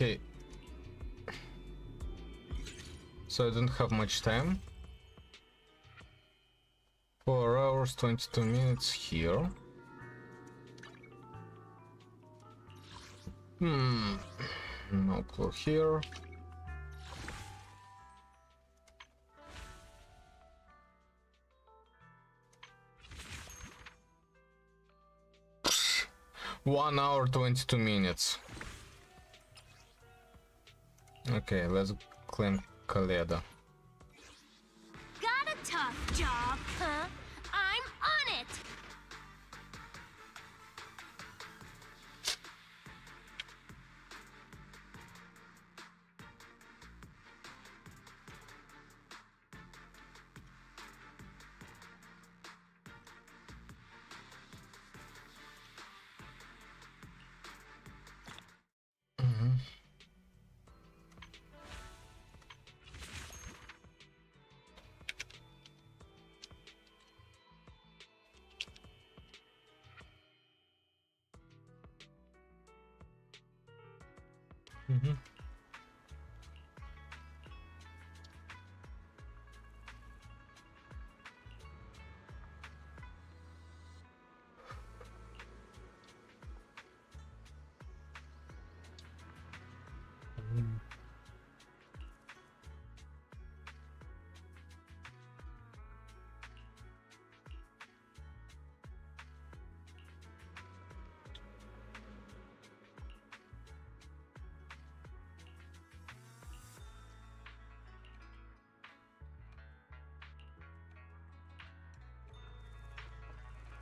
Okay. So I don't have much time. 4 hours, 22 minutes here. No clue here. Psh, 1 hour, 22 minutes. Okay, let's claim Kaleda. Got a tough job, huh? I'm on it!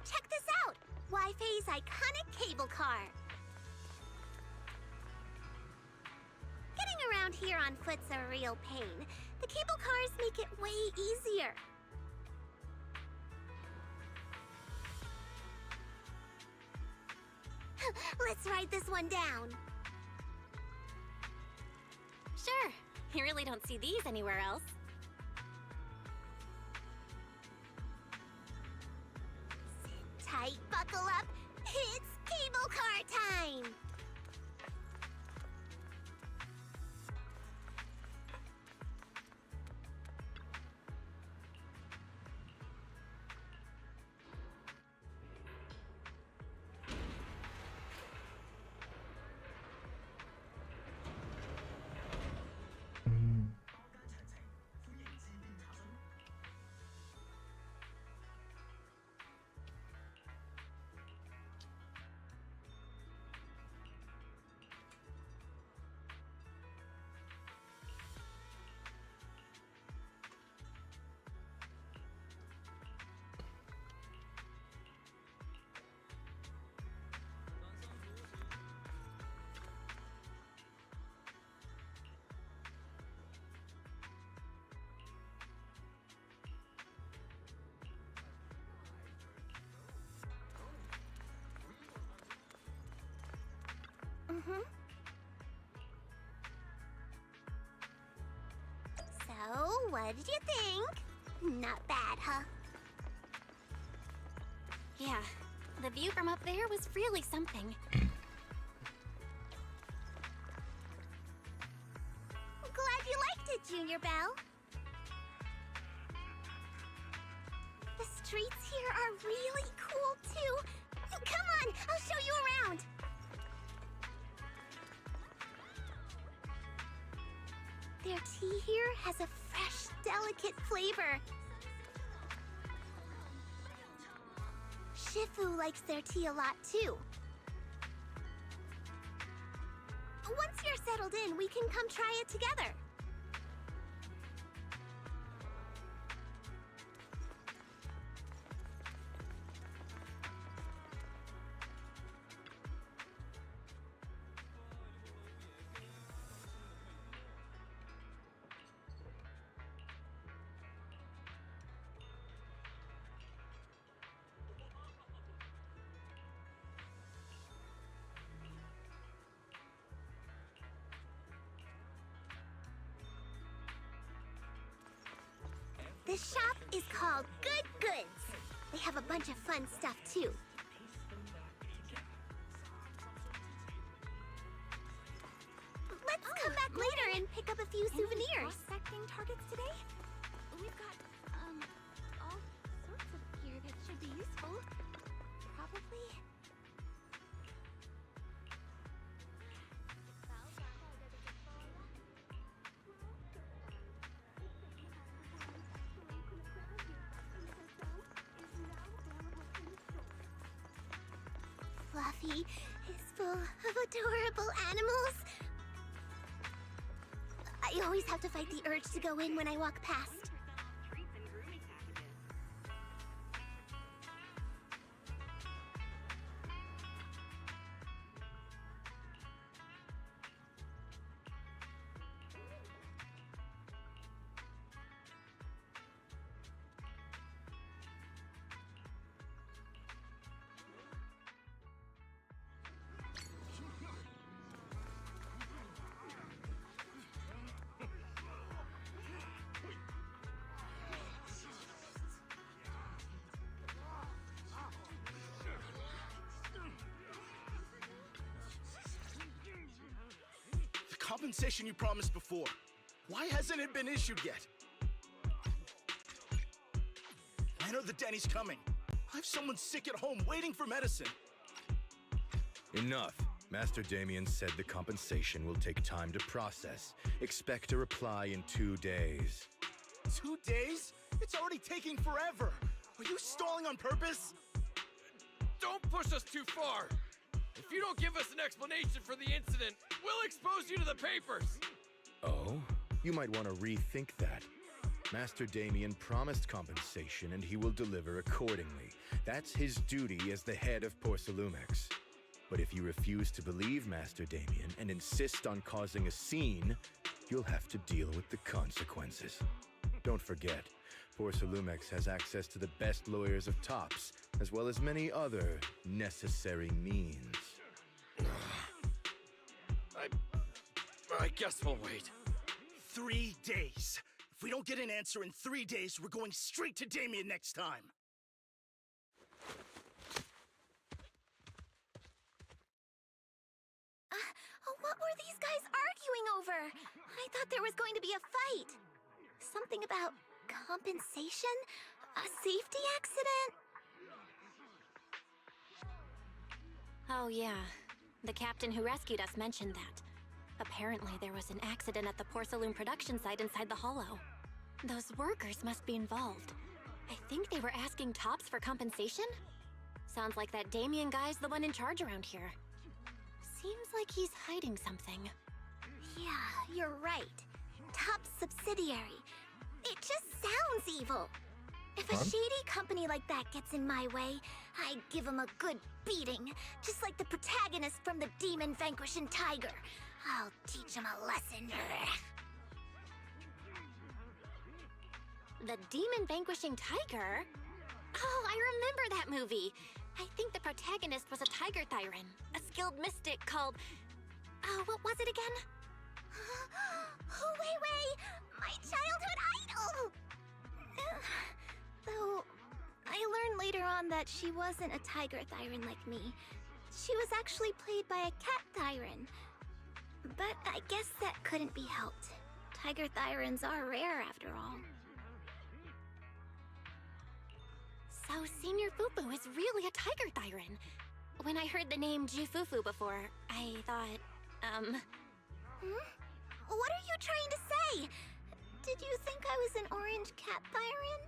Check this out! Wi-Fi's iconic cable car. Getting around here on foot's a real pain. The cable cars make it way easier. Let's ride this one down. Sure. You really don't see these anywhere else. Sit tight, buckle up. It's cable car time! So, what did you think? Not bad, huh? Yeah, the view from up there was really something. Glad you liked it, Junior Belle. The streets here are really cool, too. Come on, I'll show you around. Their tea here has a fresh, delicate flavor. Shifu likes their tea a lot, too. Once you're settled in, we can come try it together. This shop is called Good Goods. They have a bunch of fun stuff, too. Let's and pick up a few souvenirs. Prospecting targets today? We've got, all sorts of gear that should be useful. Probably. Fluffy is full of adorable animals. I always have to fight the urge to go in when I walk past. Compensation you promised before. Why hasn't it been issued yet? I know the Denny's coming. I have someone sick at home waiting for medicine. Enough. Master Damien said the compensation will take time to process. Expect a reply in 2 days. 2 days? It's already taking forever. Are you stalling on purpose? Don't push us too far! If you don't give us an explanation for the incident, we'll expose you to the papers! Oh? You might want to rethink that. Master Damien promised compensation and he will deliver accordingly. That's his duty as the head of Porcelumex. But if you refuse to believe Master Damien and insist on causing a scene, you'll have to deal with the consequences. Don't forget, Porcelumex has access to the best lawyers of Tops, as well as many other necessary means. I guess we'll wait. 3 days. If we don't get an answer in 3 days, we're going straight to Damien next time. What were these guys arguing over? I thought there was going to be a fight. Something about compensation? A safety accident? Oh, yeah. The captain who rescued us mentioned that. Apparently, there was an accident at the porcelain production site inside the hollow. Those workers must be involved. I think they were asking Tops for compensation? Sounds like that Damien guy's the one in charge around here. Seems like he's hiding something. Yeah, you're right. Top subsidiary. It just sounds evil. If a shady company like that gets in my way, I'd give him a good beating, just like the protagonist from the Demon Vanquishing Tiger. I'll teach him a lesson. The Demon Vanquishing Tiger? Oh, I remember that movie. I think the protagonist was a tiger thyran, a skilled mystic called... Oh, what was it again? Oh, wait! My childhood idol! Though, I learned later on that she wasn't a tiger thyran like me. She was actually played by a cat thyran. But I guess that couldn't be helped. Tiger thyrans are rare after all. So Senior Fufu is really a tiger thyran. When I heard the name Jufufu before, I thought, What are you trying to say? Did you think I was an orange cat thyran?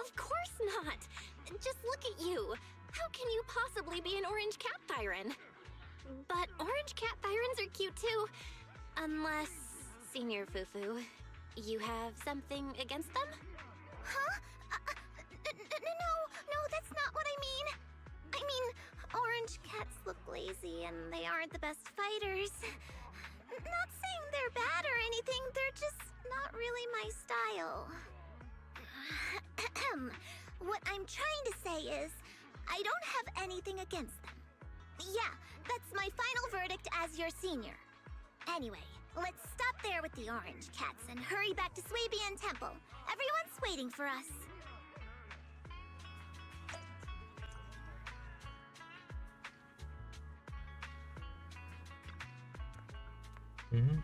Of course not! Just look at you! How can you possibly be an orange cat thyran? But orange cat thyrans are cute too. Unless, Senior Fufu, you have something against them? Huh? No, that's not what I mean. I mean, orange cats look lazy and they aren't the best fighters. Not saying they're bad or anything, they're just not really my style. What I'm trying to say is, I don't have anything against them. Yeah, that's my final verdict as your senior. Anyway, let's stop there with the orange cats and hurry back to Swabian Temple. Everyone's waiting for us. Mhm.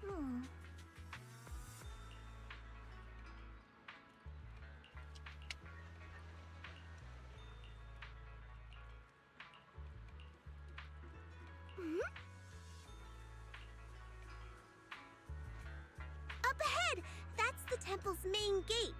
Hmm. Hmm? Up ahead! That's the temple's main gate.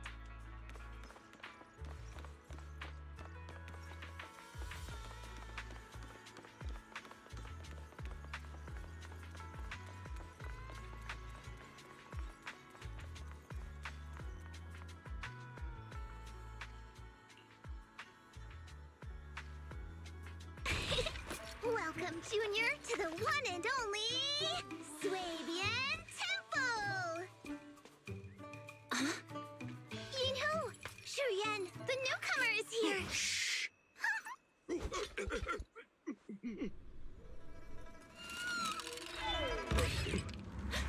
Welcome, Junior, to the one and only Swabian Temple! Yinhu! Shuyan, the newcomer is here! Shh!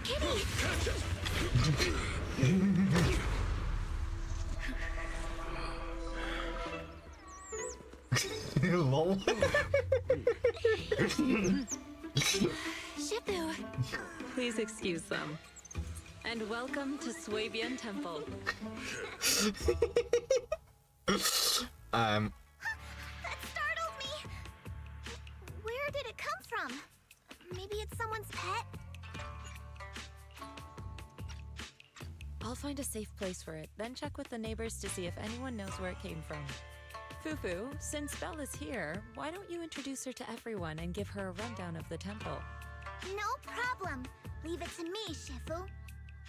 Kitty! Catch it! Lol. Shifu! Please excuse them. And welcome to Swabian Temple. That startled me! Where did it come from? Maybe it's someone's pet? I'll find a safe place for it, then check with the neighbors to see if anyone knows where it came from. Fufu, since Belle is here, why don't you introduce her to everyone and give her a rundown of the temple? No problem. Leave it to me, Shifu.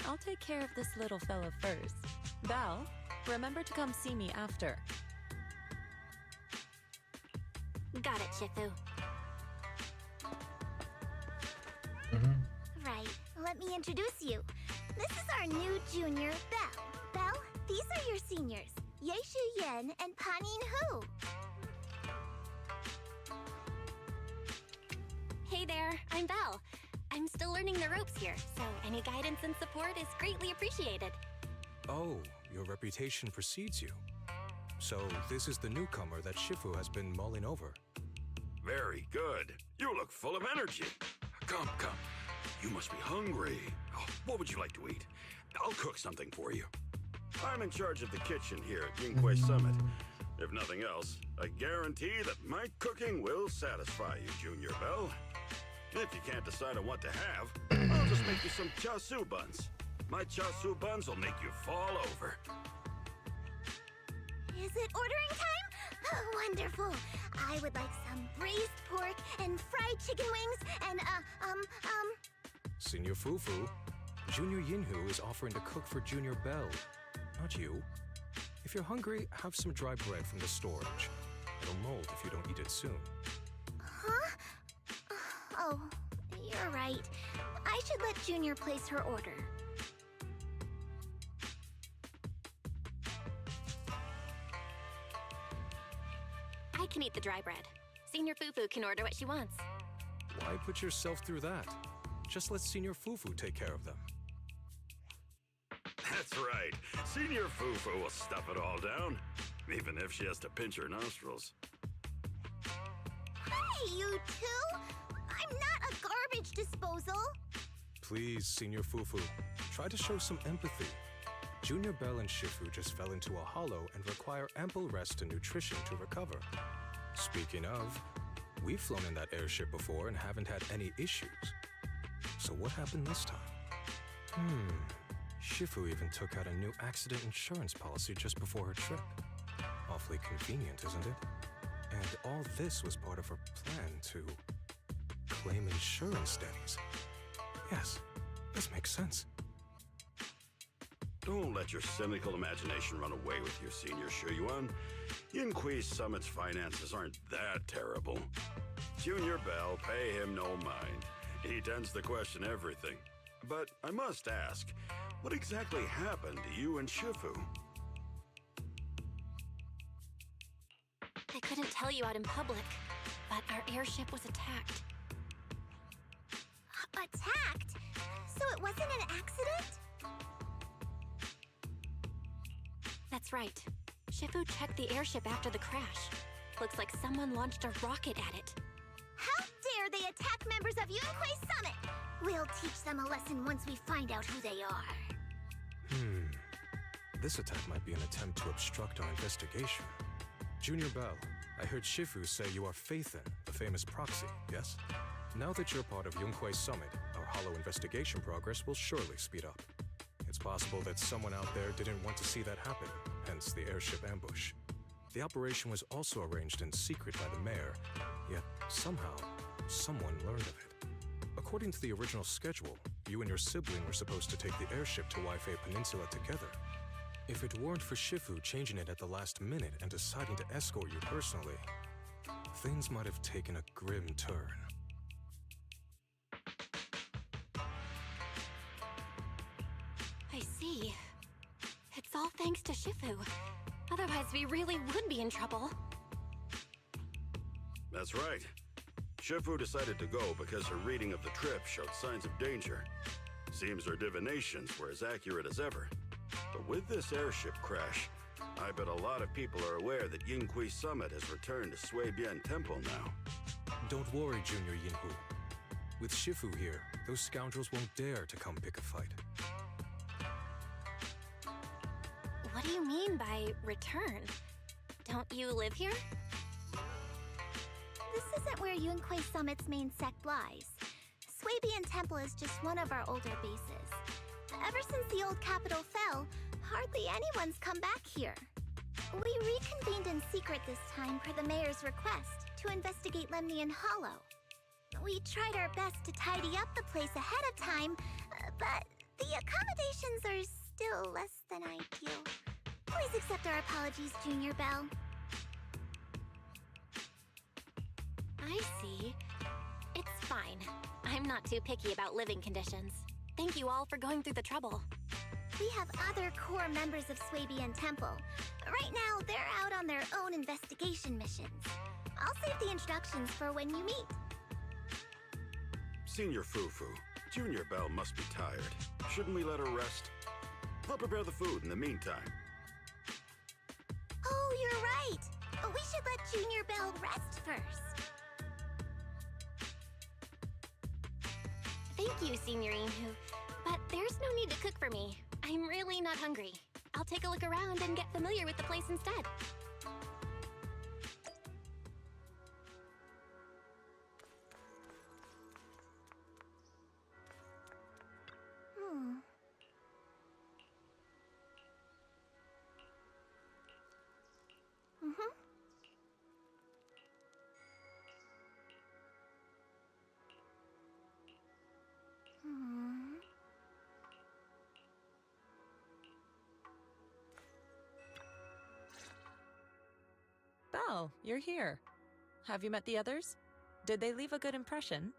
I'll take care of this little fella first. Belle, remember to come see me after. Got it, Shifu. Right. Let me introduce you. This is our new junior, Belle. Belle, these are your seniors, Yeishu Yen and Panin Hu. Hey there, I'm Belle. I'm still learning the ropes here, so any guidance and support is greatly appreciated. Oh, your reputation precedes you. So this is the newcomer that Shifu has been mulling over. Very good. You look full of energy. Come, come. You must be hungry. Oh, what would you like to eat? I'll cook something for you. I'm in charge of the kitchen here at Yinghui Summit. If nothing else, I guarantee that my cooking will satisfy you, Junior Belle. If you can't decide on what to have, I'll just make you some chasu buns. My chasu buns will make you fall over. Is it ordering time? Oh, wonderful. I would like some braised pork and fried chicken wings and, Senior Fufu, Junior Yinhu is offering to cook for Junior Belle, not you. If you're hungry, have some dry bread from the storage. It'll mold if you don't eat it soon. Huh? Oh, you're right. I should let Junior place her order. I can eat the dry bread. Senior Fufu can order what she wants. Why put yourself through that? Just let Senior Fufu take care of them. That's right. Senior Fufu will stuff it all down, even if she has to pinch her nostrils. Hey, you two! I'm not a garbage disposal! Please, Senior Fufu, try to show some empathy. Junior Belle and Shifu just fell into a hollow and require ample rest and nutrition to recover. Speaking of, we've flown in that airship before and haven't had any issues. So what happened this time? Shifu even took out a new accident insurance policy just before her trip. Awfully convenient, isn't it? And all this was part of her plan to claim insurance days. Yes, this makes sense. Don't let your cynical imagination run away with you, Senior Shuyuan. Yinghui Summit's finances aren't that terrible. Junior Belle, pay him no mind. He tends to question everything. But I must ask, what exactly happened to you and Shifu? I couldn't tell you out in public, but our airship was attacked. Attacked? So it wasn't an accident? That's right. Shifu checked the airship after the crash. Looks like someone launched a rocket at it. How dare they attack members of Yunquei Summit? We'll teach them a lesson once we find out who they are. This attack might be an attempt to obstruct our investigation. Junior Bell, I heard Shifu say you are Faithin, the famous proxy, yes? Now that you're part of Yunquei Summit, our hollow investigation progress will surely speed up. It's possible that someone out there didn't want to see that happen, hence the airship ambush. The operation was also arranged in secret by the mayor, yet somehow, someone learned of it. According to the original schedule, you and your sibling were supposed to take the airship to Waifei Peninsula together. If it weren't for Shifu changing it at the last minute and deciding to escort you personally, things might have taken a grim turn. I see. It's all thanks to Shifu. Otherwise, we really would be in trouble. That's right. Shifu decided to go because her reading of the trip showed signs of danger. Seems her divinations were as accurate as ever. But with this airship crash, I bet a lot of people are aware that Yinhui Summit has returned to Suibian Temple now. Don't worry, Junior Yinhu. With Shifu here, those scoundrels won't dare to come pick a fight. What do you mean by return? Don't you live here? This isn't where Yunquei Summit's main sect lies. Suibian Temple is just one of our older bases. Ever since the old capital fell, hardly anyone's come back here. We reconvened in secret this time per the mayor's request to investigate Lemnian Hollow. We tried our best to tidy up the place ahead of time, but the accommodations are still less than ideal. Please accept our apologies, Junior Bell. I see. It's fine. I'm not too picky about living conditions. Thank you all for going through the trouble. We have other core members of Suibian Temple. Right now, they're out on their own investigation missions. I'll save the introductions for when you meet. Senior Fufu, Junior Bell must be tired. Shouldn't we let her rest? I'll prepare the food in the meantime. Oh, you're right. We should let Junior Bell rest first. Thank you, Senior Yinhu. But there's no need to cook for me. I'm really not hungry. I'll take a look around and get familiar with the place instead. Belle, you're here. Have you met the others? Did they leave a good impression?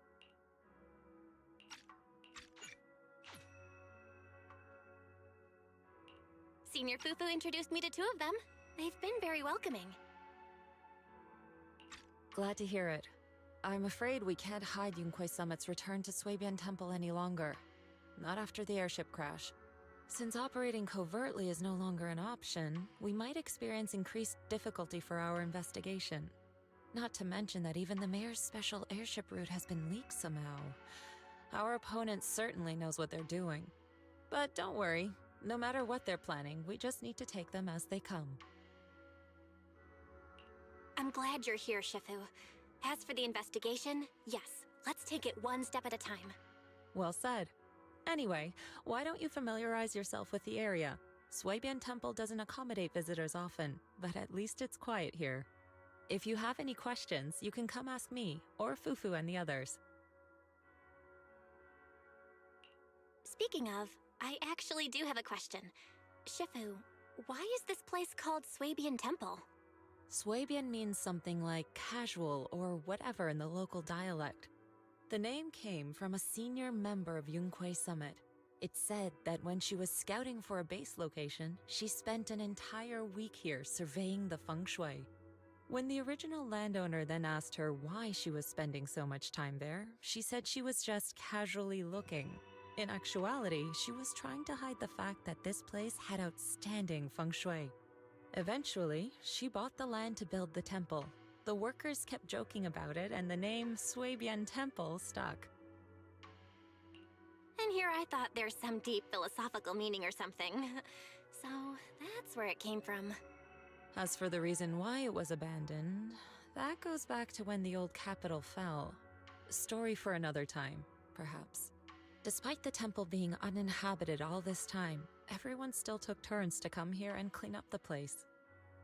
Senior Fufu introduced me to two of them. They've been very welcoming. Glad to hear it. I'm afraid we can't hide Yunquei Summit's return to Suibian Temple any longer. Not after the airship crash. Since operating covertly is no longer an option, we might experience increased difficulty for our investigation. Not to mention that even the mayor's special airship route has been leaked somehow. Our opponent certainly knows what they're doing. But don't worry, no matter what they're planning, we just need to take them as they come. I'm glad you're here, Shifu. As for the investigation, yes, let's take it one step at a time. Well said. Anyway, why don't you familiarize yourself with the area? Suibian Temple doesn't accommodate visitors often, but at least it's quiet here. If you have any questions, you can come ask me, or Fufu and the others. Speaking of, I actually do have a question. Shifu, why is this place called Suibian Temple? Suibian means something like casual or whatever in the local dialect. The name came from a senior member of Yunquei Summit. It's said that when she was scouting for a base location, she spent an entire week here surveying the feng shui. When the original landowner then asked her why she was spending so much time there, she said she was just casually looking. In actuality, she was trying to hide the fact that this place had outstanding feng shui. Eventually, she bought the land to build the temple. The workers kept joking about it, and the name Suibian Temple stuck. And here I thought there's some deep philosophical meaning or something. So that's where it came from. As for the reason why it was abandoned, that goes back to when the old capital fell. Story for another time, perhaps. Despite the temple being uninhabited all this time, everyone still took turns to come here and clean up the place.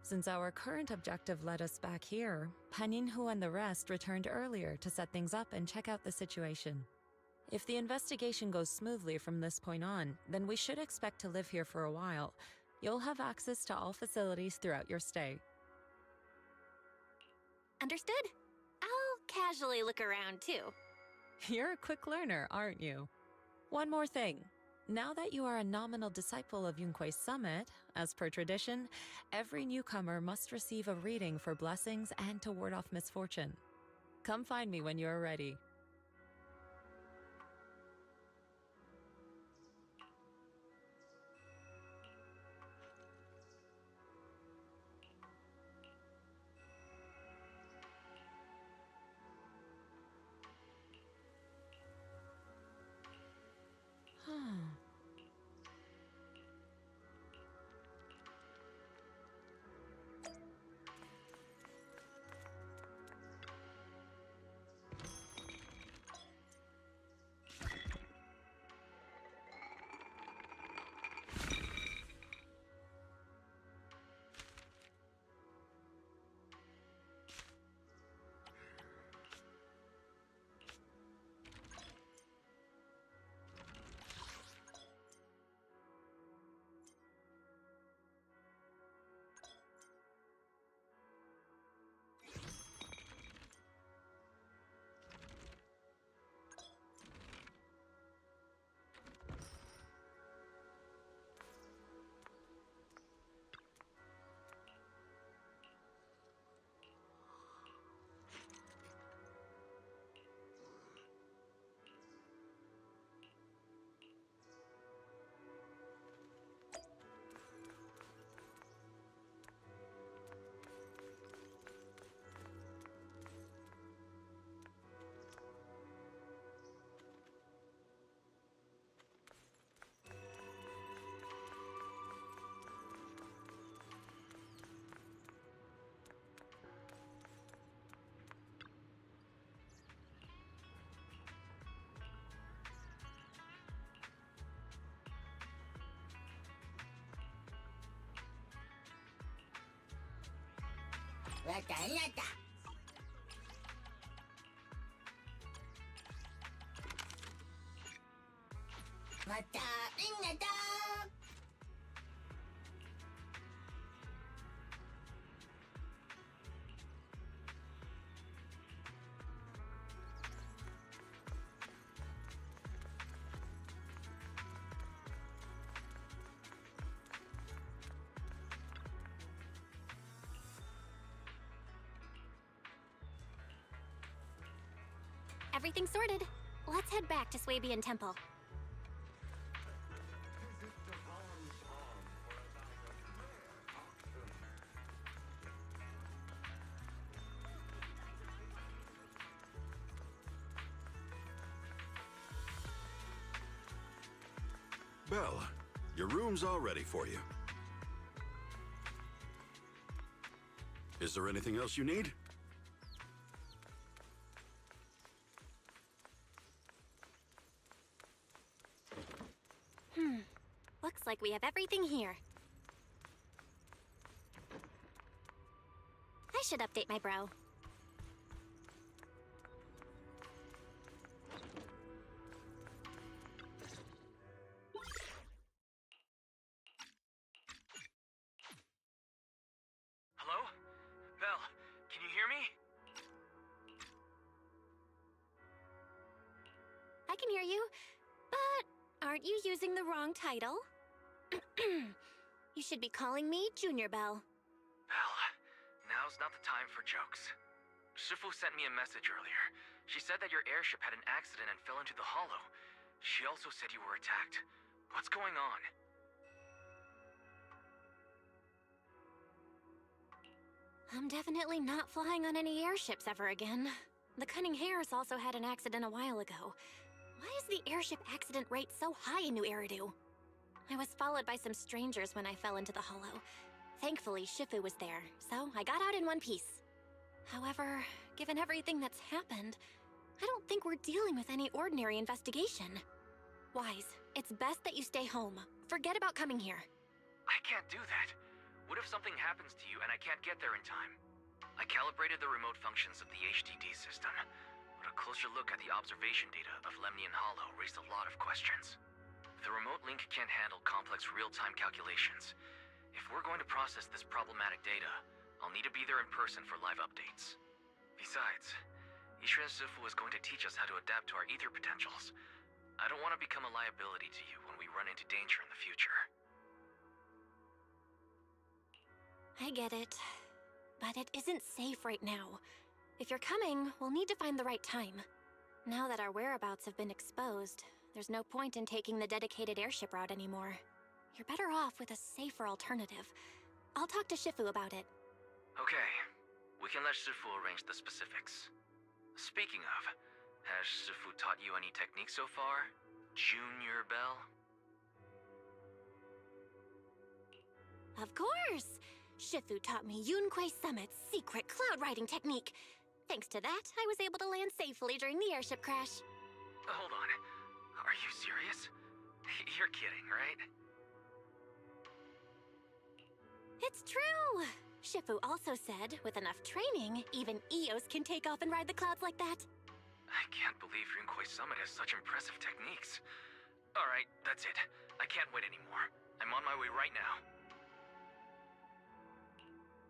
Since our current objective led us back here, Paninhu and the rest returned earlier to set things up and check out the situation. If the investigation goes smoothly from this point on, then we should expect to live here for a while. You'll have access to all facilities throughout your stay. Understood? I'll casually look around too. You're a quick learner, aren't you? One more thing. Now that you are a nominal disciple of Yunquei Summit, as per tradition, every newcomer must receive a reading for blessings and to ward off misfortune. Come find me when you are ready. Everything's sorted. Let's head back to Swabian Temple. Belle, your room's all ready for you. Is there anything else you need? Looks like we have everything here. I should update my bro. Hello? Belle, can you hear me? you. But aren't you using the wrong title? You should be calling me Junior Belle. Belle, now's not the time for jokes. Shifu sent me a message earlier. She said that your airship had an accident and fell into the hollow. She also said you were attacked. What's going on? I'm definitely not flying on any airships ever again. The Cunning Hares also had an accident a while ago. Why is the airship accident rate so high in New Eridu? I was followed by some strangers when I fell into the hollow. Thankfully, Shifu was there, so I got out in one piece. However, given everything that's happened, I don't think we're dealing with any ordinary investigation. Wise, it's best that you stay home. Forget about coming here. I can't do that. What if something happens to you and I can't get there in time? I calibrated the remote functions of the HDD system, but a closer look at the observation data of Lemnian Hollow raised a lot of questions. The remote link can't handle complex real-time calculations. If we're going to process this problematic data, I'll need to be there in person for live updates. Besides, Yishuan Shifu is going to teach us how to adapt to our ether potentials. I don't want to become a liability to you when we run into danger in the future. I get it. But it isn't safe right now. If you're coming, we'll need to find the right time. Now that our whereabouts have been exposed, there's no point in taking the dedicated airship route anymore. You're better off with a safer alternative. I'll talk to Shifu about it. Okay. We can let Shifu arrange the specifics. Speaking of, has Shifu taught you any techniques so far? Junior Belle? Of course! Shifu taught me Yunquei Summit's secret cloud riding technique. Thanks to that, I was able to land safely during the airship crash. Hold on. Are you serious? You're kidding, right? It's true! Shifu also said, with enough training, even Eos can take off and ride the clouds like that. I can't believe Yunquei Summit has such impressive techniques. Alright, that's it. I can't wait anymore. I'm on my way right now.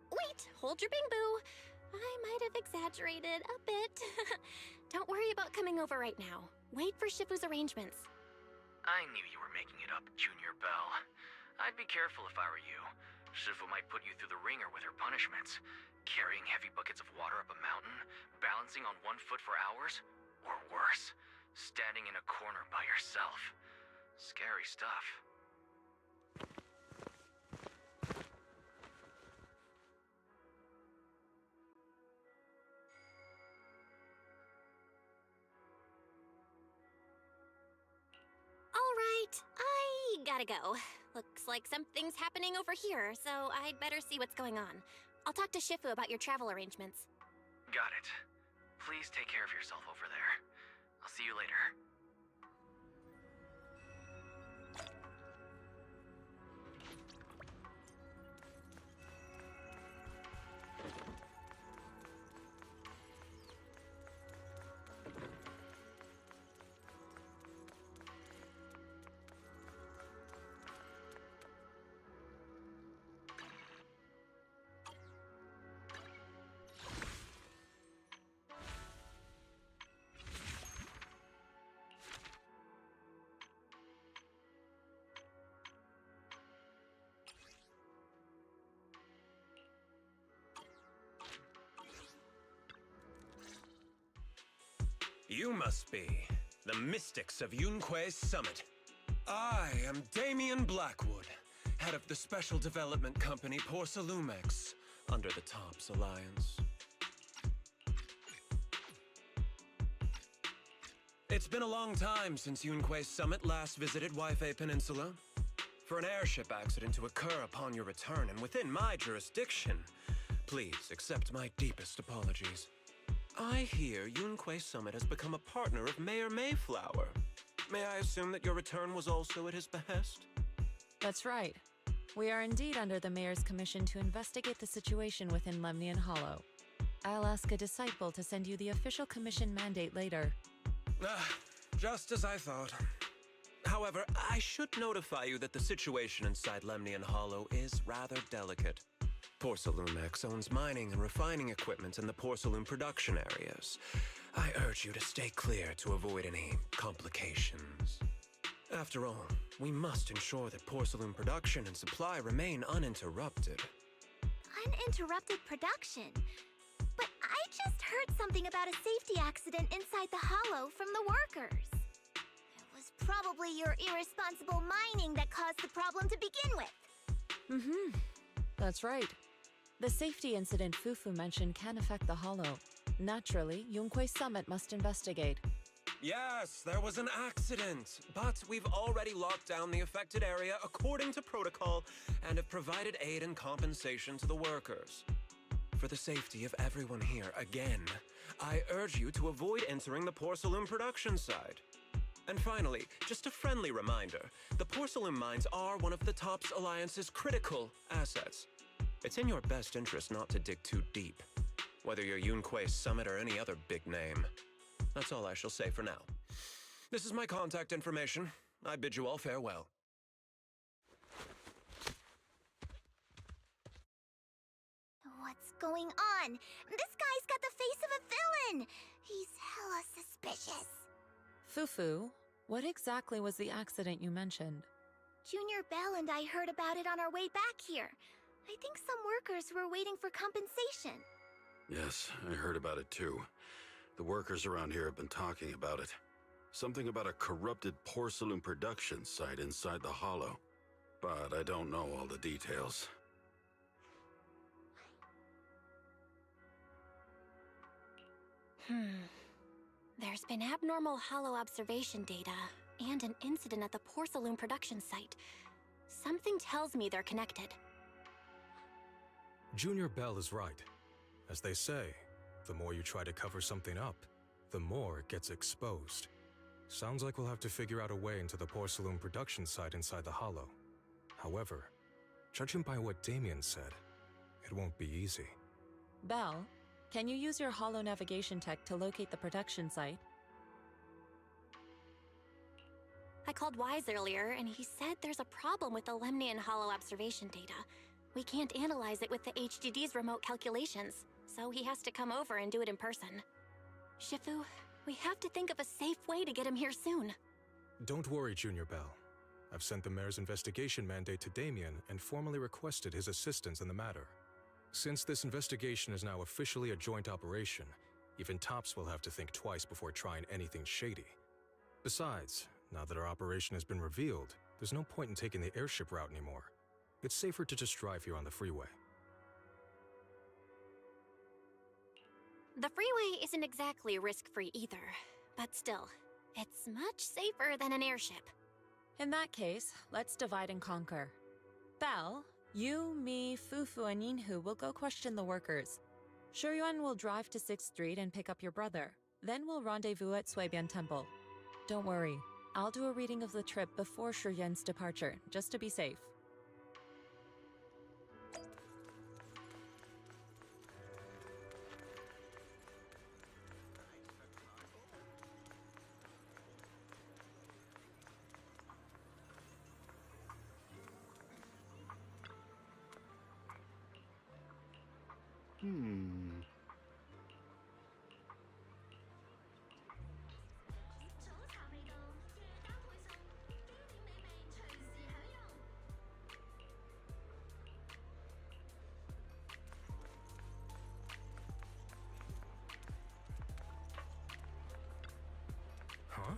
Wait, hold your bing-boo. I might have exaggerated a bit. Don't worry about coming over right now. Wait for Shifu's arrangements. I knew you were making it up, Junior Belle. I'd be careful if I were you. Shifu might put you through the ringer with her punishments. Carrying heavy buckets of water up a mountain, balancing on one foot for hours, or worse, standing in a corner by yourself. Scary stuff. I gotta go. Looks like something's happening over here, so I'd better see what's going on. I'll talk to Shifu about your travel arrangements. Got it. Please take care of yourself over there. I'll see you later. You must be the mystics of Yunquei Summit. I am Damien Blackwood, head of the Special Development Company Porcelumex, under the Tops Alliance. It's been a long time since Yunquei Summit last visited Waifei Peninsula. For an airship accident to occur upon your return and within my jurisdiction, please accept my deepest apologies. I hear Yunquei Summit has become a partner of Mayor Mayflower. May I assume that your return was also at his behest? That's right. We are indeed under the Mayor's commission to investigate the situation within Lemnian Hollow. I'll ask a disciple to send you the official commission mandate later. Just as I thought. However, I should notify you that the situation inside Lemnian Hollow is rather delicate. Porcelumex owns mining and refining equipment in the porcelain production areas. I urge you to stay clear to avoid any complications. After all, we must ensure that porcelain production and supply remain uninterrupted. Uninterrupted production? But I just heard something about a safety accident inside the hollow from the workers. It was probably your irresponsible mining that caused the problem to begin with. That's right. The safety incident Fufu mentioned can affect the hollow. Naturally, Yunquei Summit must investigate. Yes, there was an accident, but we've already locked down the affected area according to protocol and have provided aid and compensation to the workers. For the safety of everyone here, again, I urge you to avoid entering the porcelain production side. And finally, just a friendly reminder, the porcelain mines are one of the TOPS Alliance's critical assets. It's in your best interest not to dig too deep, whether you're Yunquei Summit or any other big name. That's all I shall say for now. This is my contact information. I bid you all farewell. What's going on? This guy's got the face of a villain! He's hella suspicious. Fufu, what exactly was the accident you mentioned? Junior Bell and I heard about it on our way back here. I think some workers were waiting for compensation. Yes, I heard about it too. The workers around here have been talking about it. Something about a corrupted porcelain production site inside the hollow. But I don't know all the details. There's been abnormal hollow observation data and an incident at the porcelain production site. Something tells me they're connected. Junior Bell is right. As they say, the more you try to cover something up, the more it gets exposed. Sounds like we'll have to figure out a way into the porcelain production site inside the hollow. However, judging by what Damien said, it won't be easy. Bell, can you use your hollow navigation tech to locate the production site? I called Wise earlier, and he said there's a problem with the Lemnian hollow observation data. We can't analyze it with the HDD's remote calculations, so he has to come over and do it in person. Shifu, we have to think of a safe way to get him here soon. Don't worry, Junior Bell. I've sent the mayor's investigation mandate to Damien and formally requested his assistance in the matter. Since this investigation is now officially a joint operation, even TOPS will have to think twice before trying anything shady. Besides, now that our operation has been revealed, there's no point in taking the airship route anymore. It's safer to just drive here on the freeway. The freeway isn't exactly risk-free either, but still, it's much safer than an airship. In that case, let's divide and conquer. Belle, you, me, Fufu, and Yinhu will go question the workers. Shuyuan will drive to 6th Street and pick up your brother. Then we'll rendezvous at Suibian Temple. Don't worry, I'll do a reading of the trip before Shuyuan's departure, just to be safe. Huh?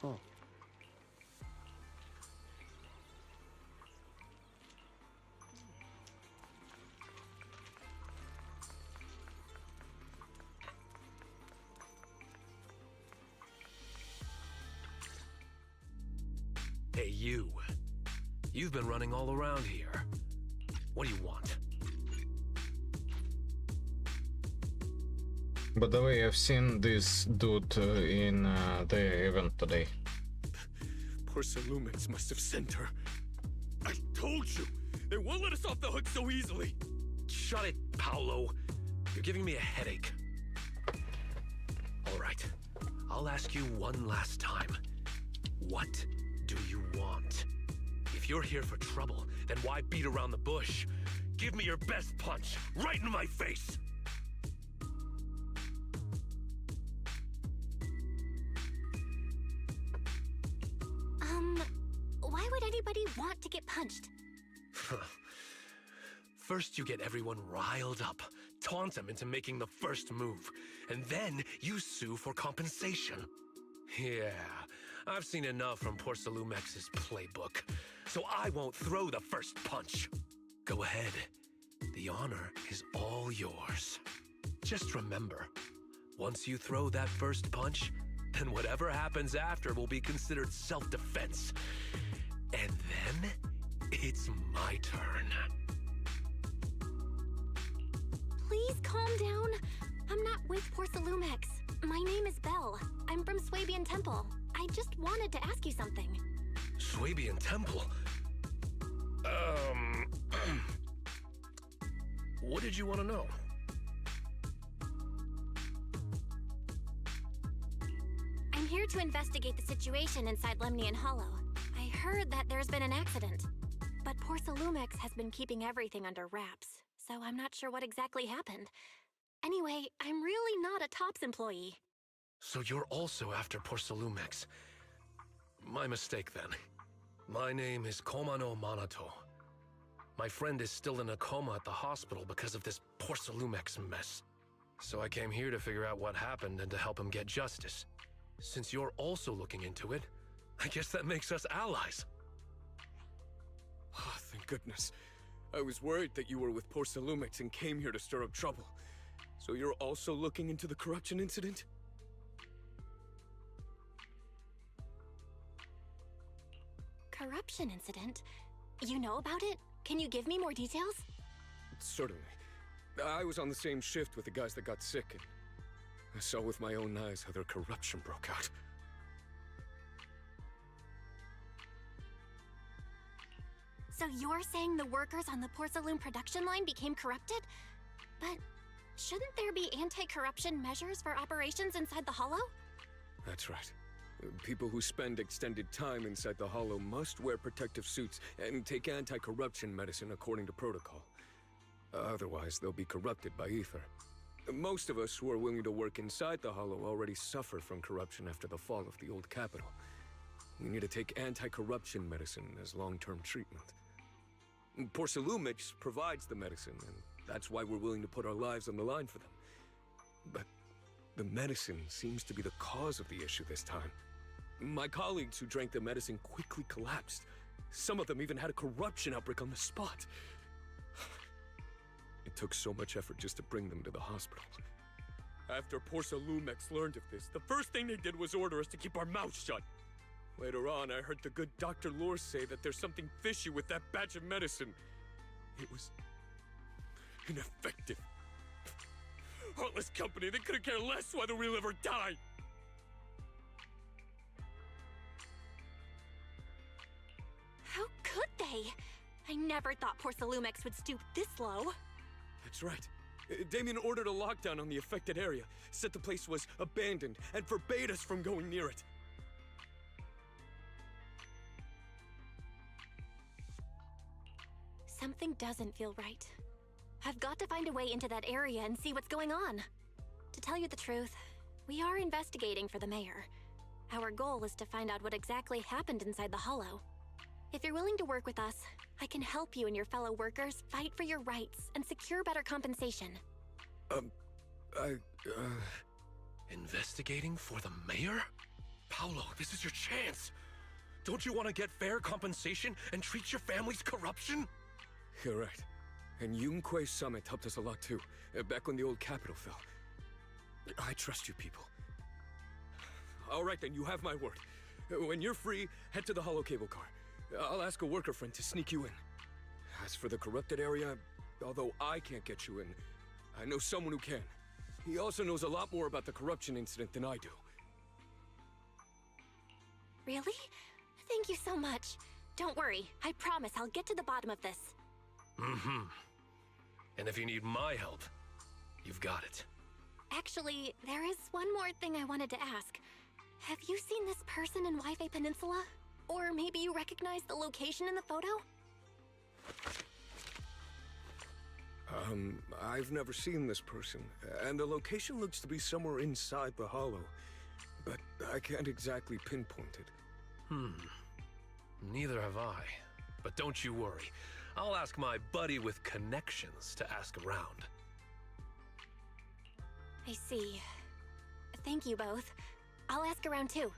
Oh. you. You've been running all around here. What do you want? By the way, I've seen this dude in the event today. Porcelumix must have sent her. I told you! They won't let us off the hook so easily! Shut it, Paolo. You're giving me a headache. All right. I'll ask you one last time. What do you want? If you're here for trouble, then why beat around the bush? Give me your best punch, right in my face! Why would anybody want to get punched? First you get everyone riled up, taunt them into making the first move, and then you sue for compensation. Yeah, I've seen enough from Porcelumex's playbook, so I won't throw the first punch. Go ahead. The honor is all yours. Just remember, once you throw that first punch, then whatever happens after will be considered self-defense. And then, it's my turn. Please calm down. I'm not with Porcelumex. My name is Belle. I'm from Swabian Temple. I just wanted to ask you something. Swabian Temple? What did you want to know? I'm here to investigate the situation inside Lemnian Hollow. I heard that there's been an accident, but Porcelumex has been keeping everything under wraps, so I'm not sure what exactly happened. Anyway, I'm really not a TOPS employee. So you're also after Porcelumex. My mistake then. My name is Komano Manato. My friend is still in a coma at the hospital because of this Porcelumex mess. So I came here to figure out what happened and to help him get justice. Since you're also looking into it, I guess that makes us allies. Oh, thank goodness. I was worried that you were with Porcelumix and came here to stir up trouble. So you're also looking into the corruption incident? Corruption incident? You know about it? Can you give me more details? Certainly. I was on the same shift with the guys that got sick, and I saw with my own eyes how their corruption broke out. So you're saying the workers on the Porcelain production line became corrupted? But shouldn't there be anti-corruption measures for operations inside the Hollow? That's right. People who spend extended time inside the Hollow must wear protective suits and take anti-corruption medicine according to protocol. Otherwise, they'll be corrupted by ether. Most of us who are willing to work inside the Hollow already suffer from corruption after the fall of the old capital. We need to take anti-corruption medicine as long-term treatment. Porcelumix provides the medicine, and that's why we're willing to put our lives on the line for them. But the medicine seems to be the cause of the issue this time. My colleagues who drank the medicine quickly collapsed. Some of them even had a corruption outbreak on the spot. It took so much effort just to bring them to the hospital. After Porcelumix learned of this, the first thing they did was order us to keep our mouths shut. Later on, I heard the good Dr. Lore say that there's something fishy with that batch of medicine. It was ineffective. Heartless company, they couldn't care less whether we live or die. How could they? I never thought Porcelumix would stoop this low. That's right. Damien ordered a lockdown on the affected area, said the place was abandoned, and forbade us from going near it. Something doesn't feel right. I've got to find a way into that area and see what's going on. To tell you the truth, we are investigating for the mayor. Our goal is to find out what exactly happened inside the Hollow. If you're willing to work with us, I can help you and your fellow workers fight for your rights and secure better compensation. Investigating for the mayor? Paolo, this is your chance. Don't you want to get fair compensation and treat your family's corruption? You're right. And Yunque Summit helped us a lot too, back when the old capital fell. I trust you people. All right then, you have my word. When you're free, head to the Hollow Cable Car. I'll ask a worker friend to sneak you in. As for the corrupted area, although I can't get you in, I know someone who can. He also knows a lot more about the corruption incident than I do. Really? Thank you so much. Don't worry, I promise I'll get to the bottom of this. Mm-hmm. And if you need my help, you've got it. Actually, there is one more thing I wanted to ask. Have you seen this person in Wi-Fi Peninsula? Or maybe you recognize the location in the photo? I've never seen this person, and the location looks to be somewhere inside the hollow, but I can't exactly pinpoint it. Neither have I. But don't you worry. I'll ask my buddy with connections to ask around. I see. Thank you both. I'll ask around too.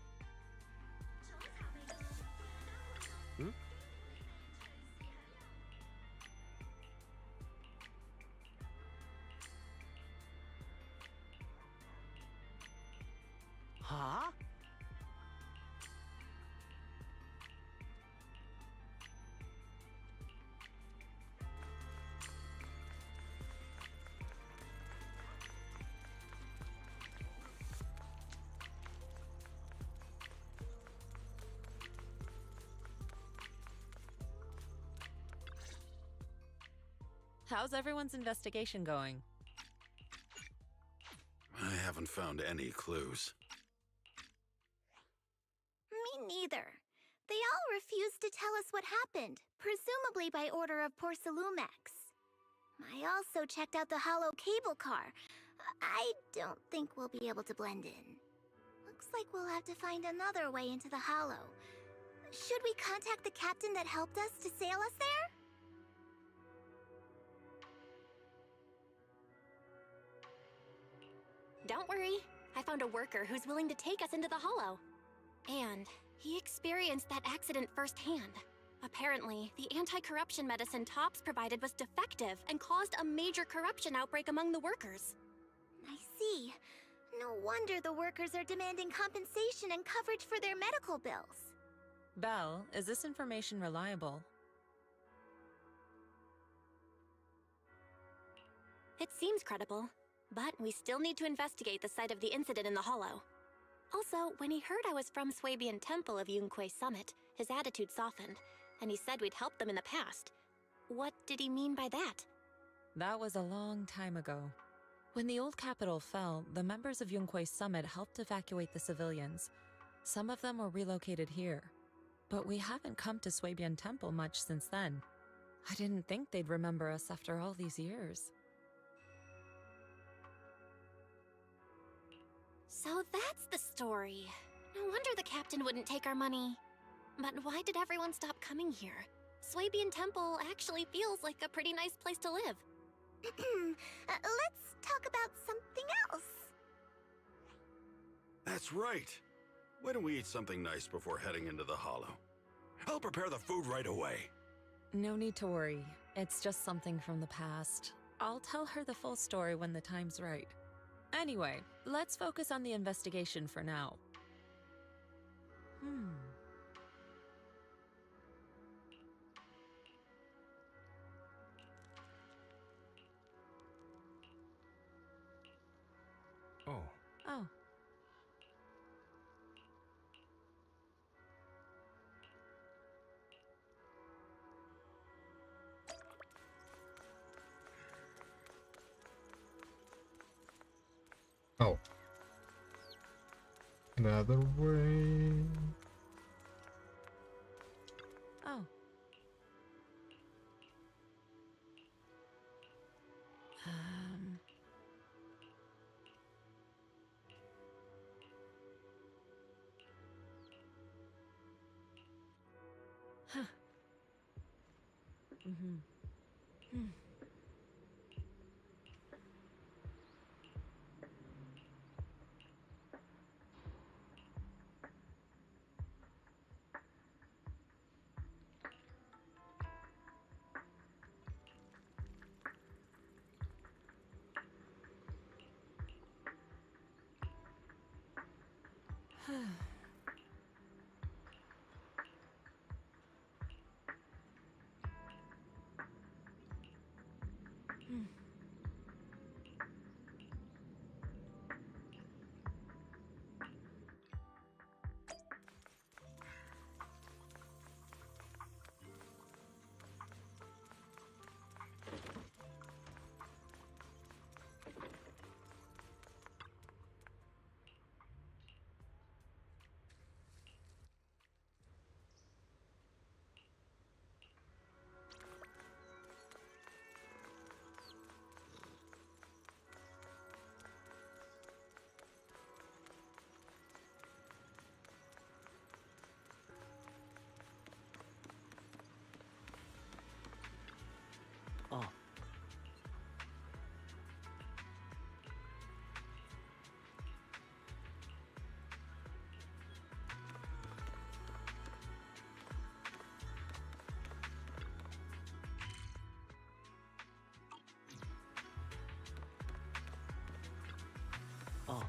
Huh? How's everyone's investigation going? I haven't found any clues. Me neither. They all refused to tell us what happened, presumably by order of Porcelumex. I also checked out the hollow cable car. I don't think we'll be able to blend in. Looks like we'll have to find another way into the hollow. Should we contact the captain that helped us to sail us there? Don't worry. I found a worker who's willing to take us into the hollow. And he experienced that accident firsthand. Apparently, the anti-corruption medicine Tops provided was defective and caused a major corruption outbreak among the workers. I see. No wonder the workers are demanding compensation and coverage for their medical bills. Belle, is this information reliable? It seems credible, but we still need to investigate the site of the incident in the hollow. Also, when he heard I was from Swabian Temple of Yunque Summit, his attitude softened, and he said we'd helped them in the past. What did he mean by that? That was a long time ago. When the old capital fell, the members of Yunque Summit helped evacuate the civilians. Some of them were relocated here. But we haven't come to Swabian Temple much since then. I didn't think they'd remember us after all these years. So that's the story. No wonder the captain wouldn't take our money. But why did everyone stop coming here? Swabian Temple actually feels like a pretty nice place to live. Let's talk about something else. That's right. Why don't we eat something nice before heading into the hollow? I'll prepare the food right away. No need to worry. It's just something from the past. I'll tell her the full story when the time's right. Anyway, let's focus on the investigation for now. Oh. Oh. Another way. Oh. Huh. Oh. Oh.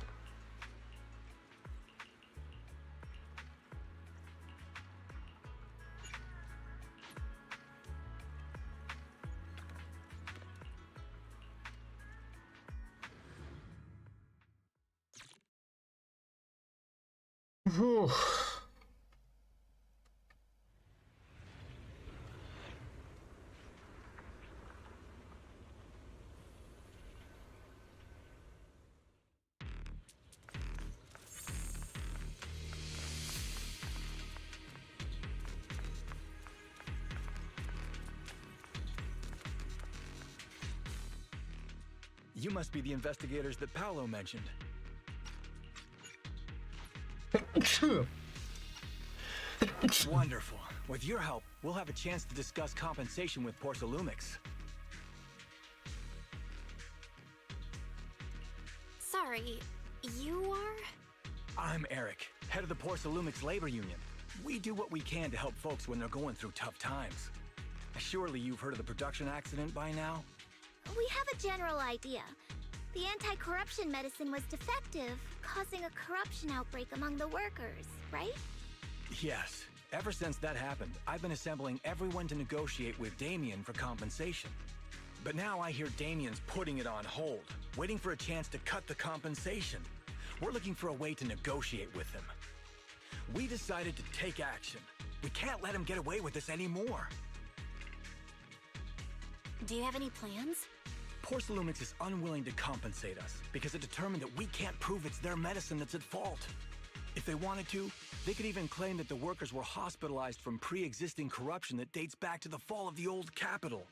Whew. You must be the investigators that Paolo mentioned. Wonderful. With your help, we'll have a chance to discuss compensation with Porcelumix. Sorry, you are? I'm Eric, head of the Porcelumix Labor Union. We do what we can to help folks when they're going through tough times. Surely you've heard of the production accident by now? We have a general idea. The anti-corruption medicine was defective, causing a corruption outbreak among the workers, right? Yes. Ever since that happened, I've been assembling everyone to negotiate with Damien for compensation. But now I hear Damien's putting it on hold, waiting for a chance to cut the compensation. We're looking for a way to negotiate with him. We decided to take action. We can't let him get away with this anymore. Do you have any plans? Porcelumix is unwilling to compensate us because it determined that we can't prove it's their medicine that's at fault. If they wanted to, they could even claim that the workers were hospitalized from pre-existing corruption that dates back to the fall of the old capital.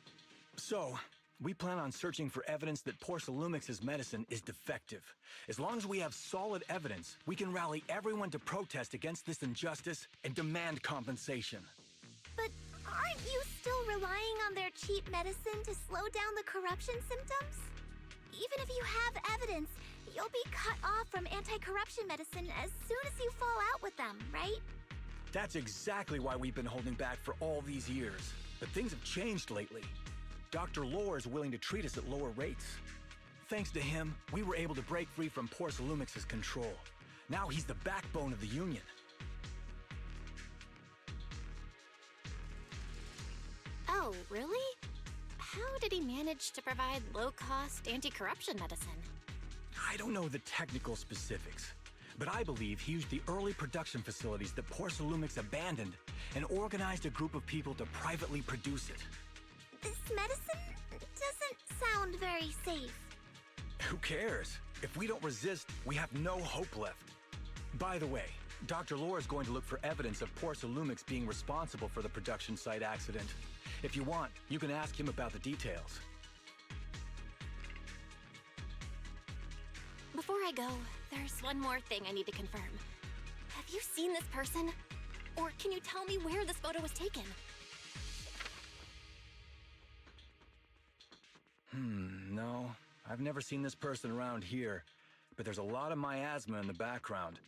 So, we plan on searching for evidence that Porcelumix's medicine is defective. As long as we have solid evidence, we can rally everyone to protest against this injustice and demand compensation. But aren't you still relying on their cheap medicine to slow down the corruption symptoms? Even if you have evidence, you'll be cut off from anti-corruption medicine as soon as you fall out with them, right? That's exactly why we've been holding back for all these years. But things have changed lately. Dr. Lore is willing to treat us at lower rates. Thanks to him, we were able to break free from Porcelumix's control. Now he's the backbone of the Union. Oh, really? How did he manage to provide low-cost anti-corruption medicine? I don't know the technical specifics, but I believe he used the early production facilities that Porcelumix abandoned and organized a group of people to privately produce it. This medicine doesn't sound very safe. Who cares? If we don't resist, we have no hope left. By the way, Dr. Lore is going to look for evidence of Porcelumix being responsible for the production site accident. If you want, you can ask him about the details. Before I go, there's one more thing I need to confirm. Have you seen this person? Or can you tell me where this photo was taken? No. I've never seen this person around here, but there's a lot of miasma in the background.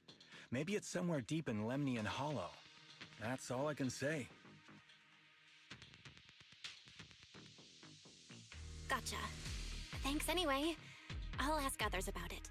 Maybe it's somewhere deep in Lemnian Hollow. That's all I can say. Gotcha. Thanks anyway. I'll ask others about it.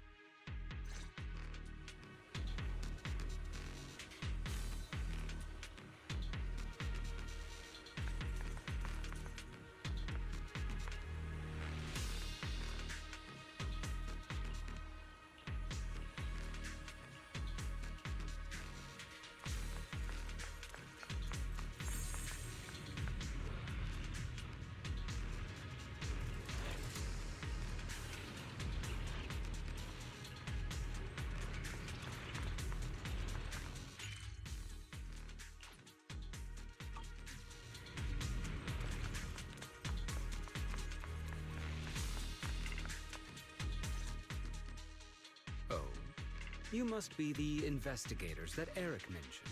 You must be the investigators that Eric mentioned.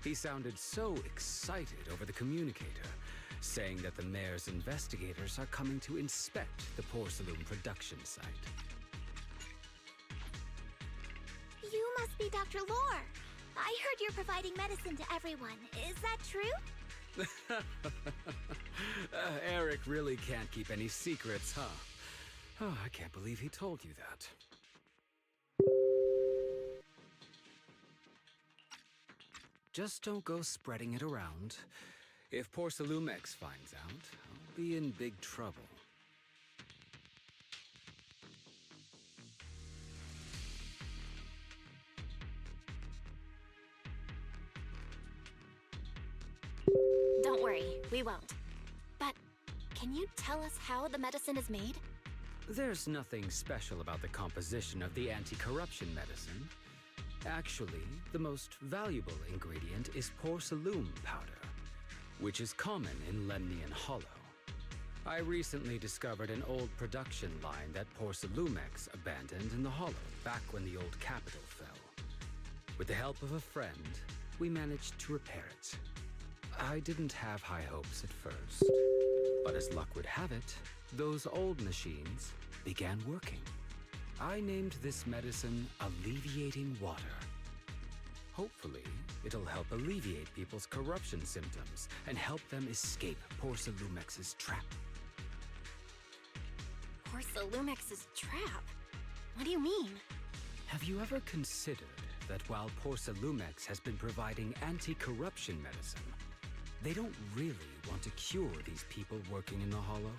He sounded so excited over the communicator, saying that the mayor's investigators are coming to inspect the Porcelain production site. You must be Dr. Lore. I heard you're providing medicine to everyone. Is that true? Eric really can't keep any secrets, huh? Oh, I can't believe he told you that. Just don't go spreading it around. If Porcelumex finds out, I'll be in big trouble. Don't worry, we won't. But can you tell us how the medicine is made? There's nothing special about the composition of the anti-corruption medicine. Actually, the most valuable ingredient is porcelain powder, which is common in Lemnian Hollow. I recently discovered an old production line that Porcelumex abandoned in the Hollow back when the old capital fell. With the help of a friend, we managed to repair it. I didn't have high hopes at first, but as luck would have it, those old machines began working. I named this medicine Alleviating Water. Hopefully, it'll help alleviate people's corruption symptoms and help them escape Porcelumex's trap. Porcelumex's trap? What do you mean? Have you ever considered that while Porcelumex has been providing anti-corruption medicine, they don't really want to cure these people working in the Hollow?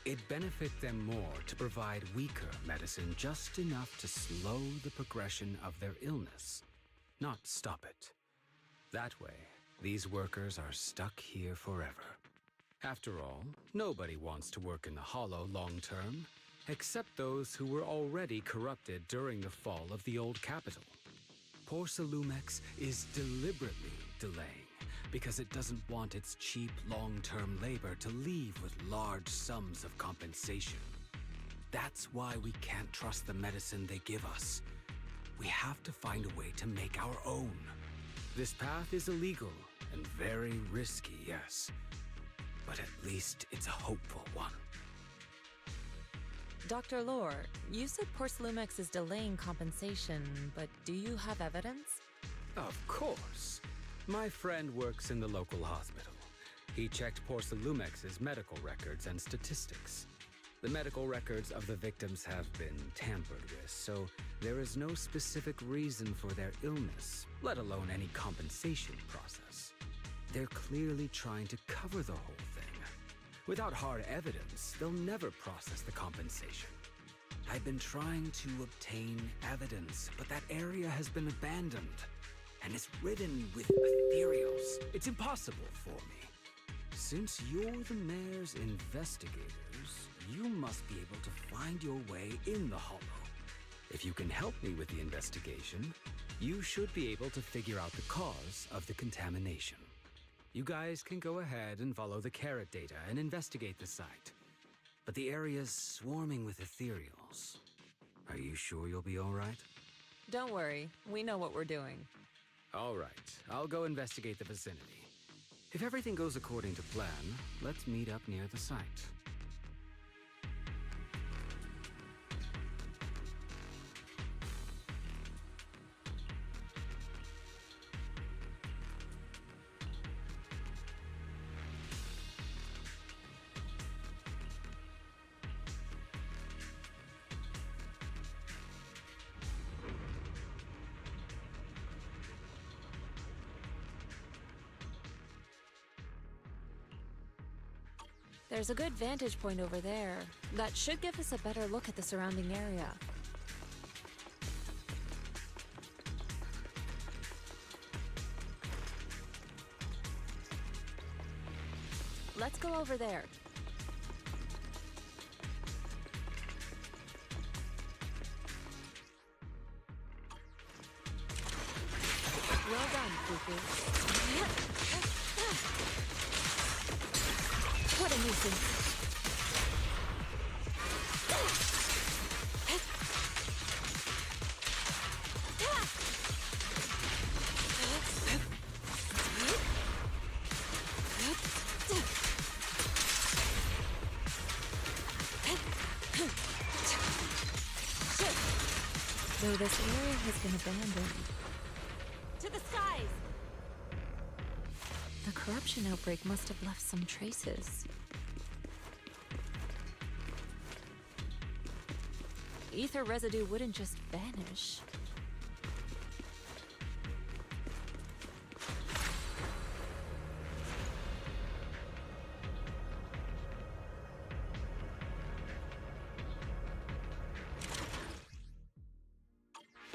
It'd benefit them more to provide weaker medicine just enough to slow the progression of their illness, not stop it. That way, these workers are stuck here forever. After all, nobody wants to work in the Hollow long-term, except those who were already corrupted during the fall of the old capital. Porcelumex is deliberately delaying because it doesn't want its cheap long-term labor to leave with large sums of compensation. That's why we can't trust the medicine they give us. We have to find a way to make our own. This path is illegal and very risky, yes, but at least it's a hopeful one. Dr. Lore, you said Porcelumex is delaying compensation, but do you have evidence? Of course. My friend works in the local hospital. He checked Porcelumex's medical records and statistics. The medical records of the victims have been tampered with, so there is no specific reason for their illness, let alone any compensation process. They're clearly trying to cover the whole thing. Without hard evidence, they'll never process the compensation. I've been trying to obtain evidence, but that area has been abandoned. And it's ridden with ethereals. It's impossible for me. Since you're the mayor's investigators, you must be able to find your way in the Hollow. If you can help me with the investigation, you should be able to figure out the cause of the contamination. You guys can go ahead and follow the carrot data and investigate the site. But the area's swarming with ethereals. Are you sure you'll be all right? Don't worry, we know what we're doing. All right, I'll go investigate the vicinity. If everything goes according to plan, let's meet up near the site. There's a good vantage point over there. That should give us a better look at the surrounding area. Let's go over there. Well done, Fufu. What a nuisance. Though this area has been abandoned. To the skies! The corruption outbreak must have left some traces. Ether residue wouldn't just vanish.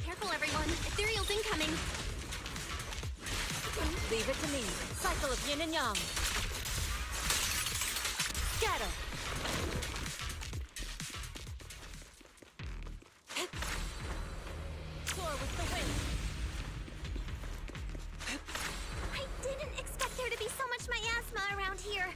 Careful, everyone. Ethereal's incoming. Leave it to me. Cycle of yin and yang. Scatter. Soar with the wind. I didn't expect there to be so much miasma around here.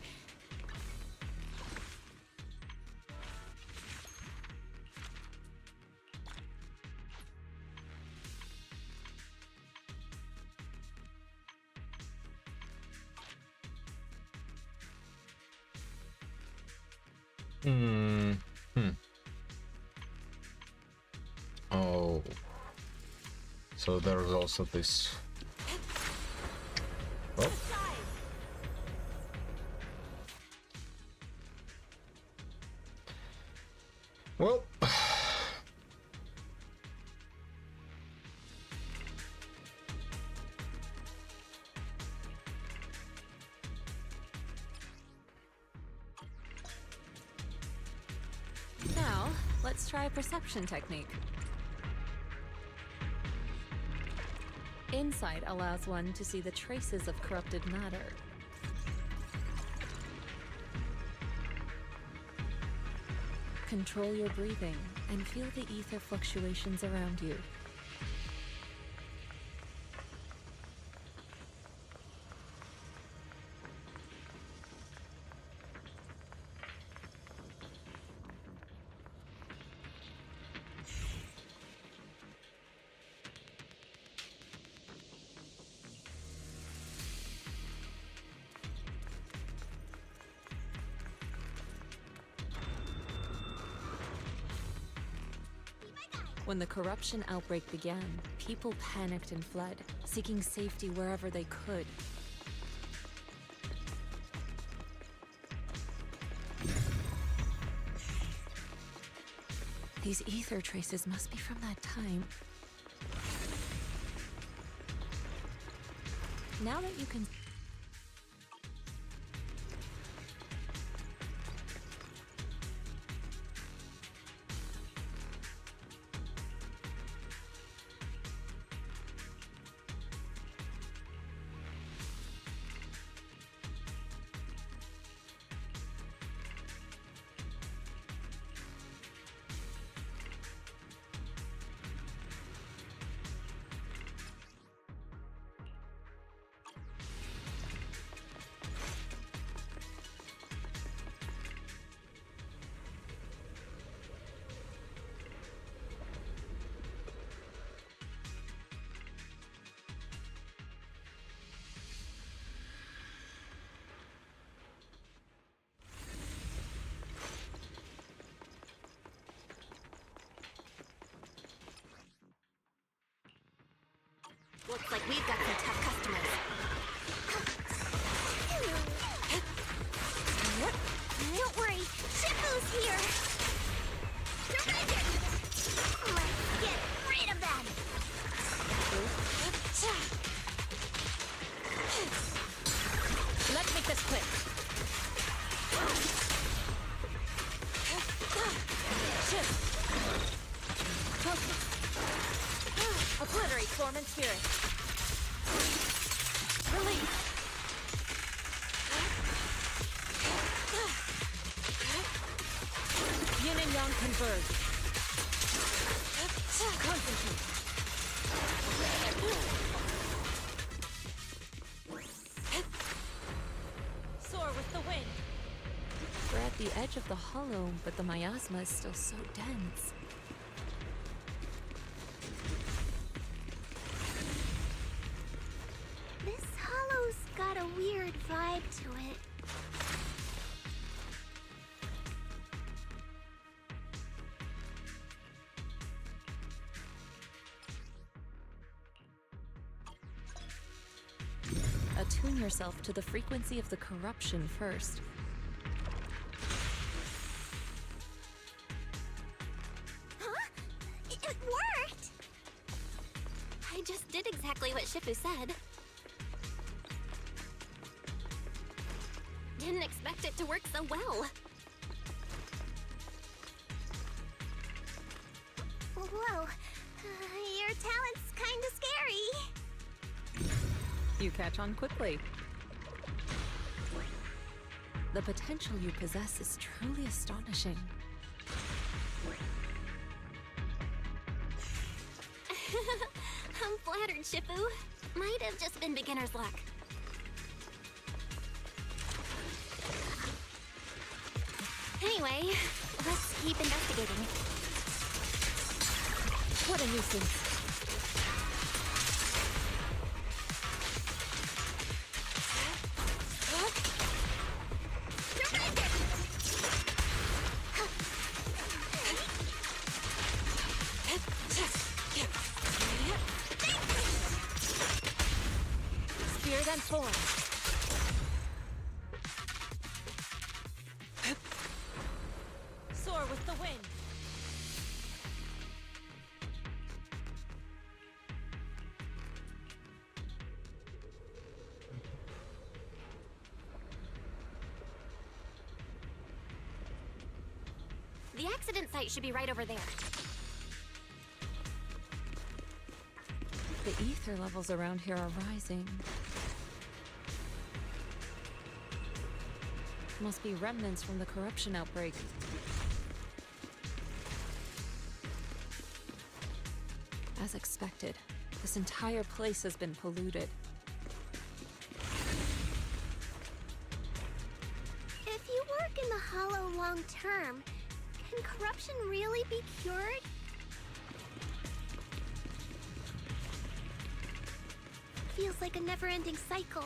Oh. So there's also this. Oh. Well. Now, let's try a perception technique. Insight allows one to see the traces of corrupted matter. Control your breathing and feel the ether fluctuations around you. When the corruption outbreak began, people panicked and fled, seeking safety wherever they could. These ether traces must be from that time. Now that you can... Looks like we've got some tough customers. Don't worry, Shifu's here. Let's get rid of them. Let's make this quick. Obliterate form and spirit. Release. Yin and yang converge. Concentrate. Soar with the wind. We're at the edge of the hollow, but the miasma is still so dense. This hollow's got a weird vibe to it. attune yourself to the frequency of the corruption first. Huh? It worked! I just did exactly what Shifu said. Didn't expect it to work so well. Whoa, your talent's kinda scary. You catch on quickly. The potential you possess is truly astonishing. I'm flattered, Shifu. Might have just been beginner's luck. Anyway, let's keep investigating. What a nuisance. Spear then form. Soar with the wind. The accident site should be right over there. The ether levels around here are rising. Must be remnants from the corruption outbreak. As expected, this entire place has been polluted. If you work in the Hollow long term, can corruption really be cured? Feels like a never-ending cycle.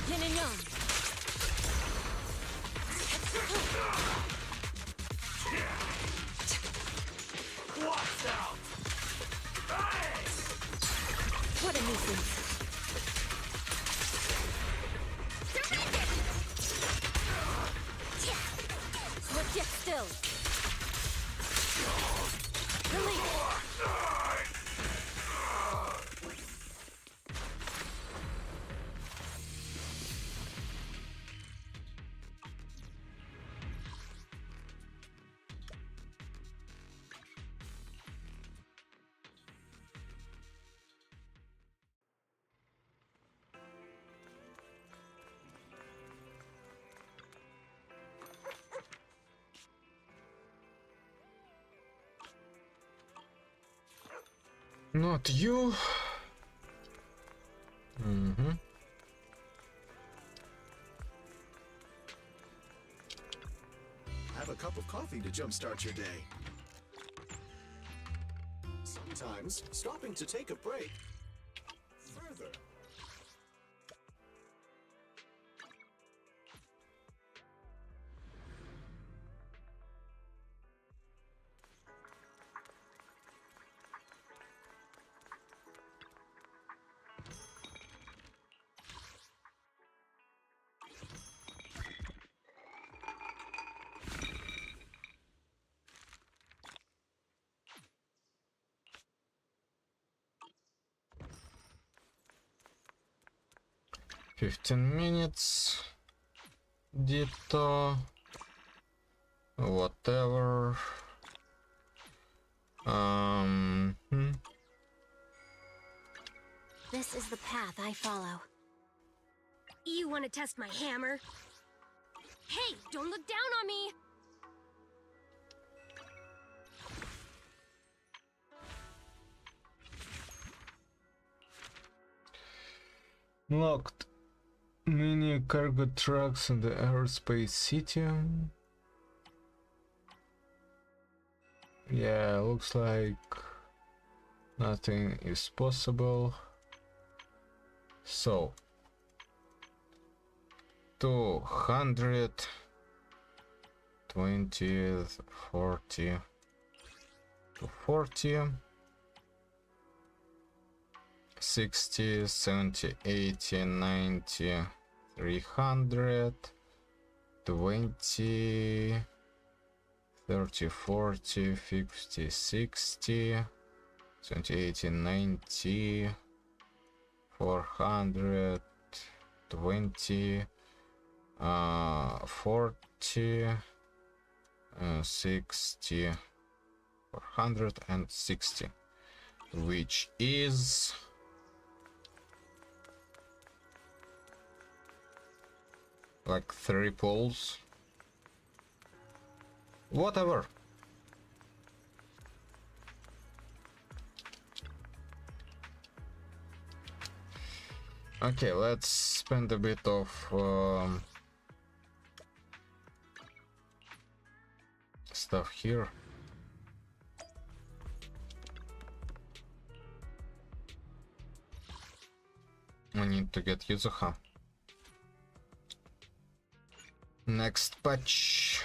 Yin and yang. What's out? What a nuisance. Let's get still. Release. Not you. Have a cup of coffee to jumpstart your day. Sometimes stopping to take a break. Further. Minutes. Ditto. Whatever. This is the path I follow. You want to test my hammer? Hey, don't look down on me! Locked. Mini cargo trucks in the aerospace city. Yeah, looks like nothing is possible. So 200 20 40 to 40 60 70 80 90 300 20 30 40 50 60 70 80 90 400 20 40 60 460, which is like 3 poles. Whatever. Okay, let's spend a bit of stuff here. I need to get Yuzuha. Next patch.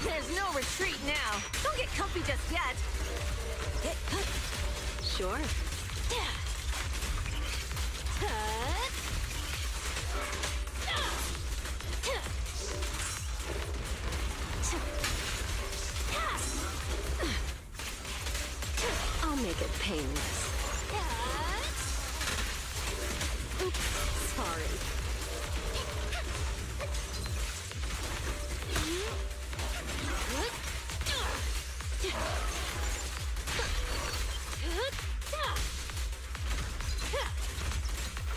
There's no retreat now. Don't get comfy just yet. Sure. I'll make it painless. Oops, sorry.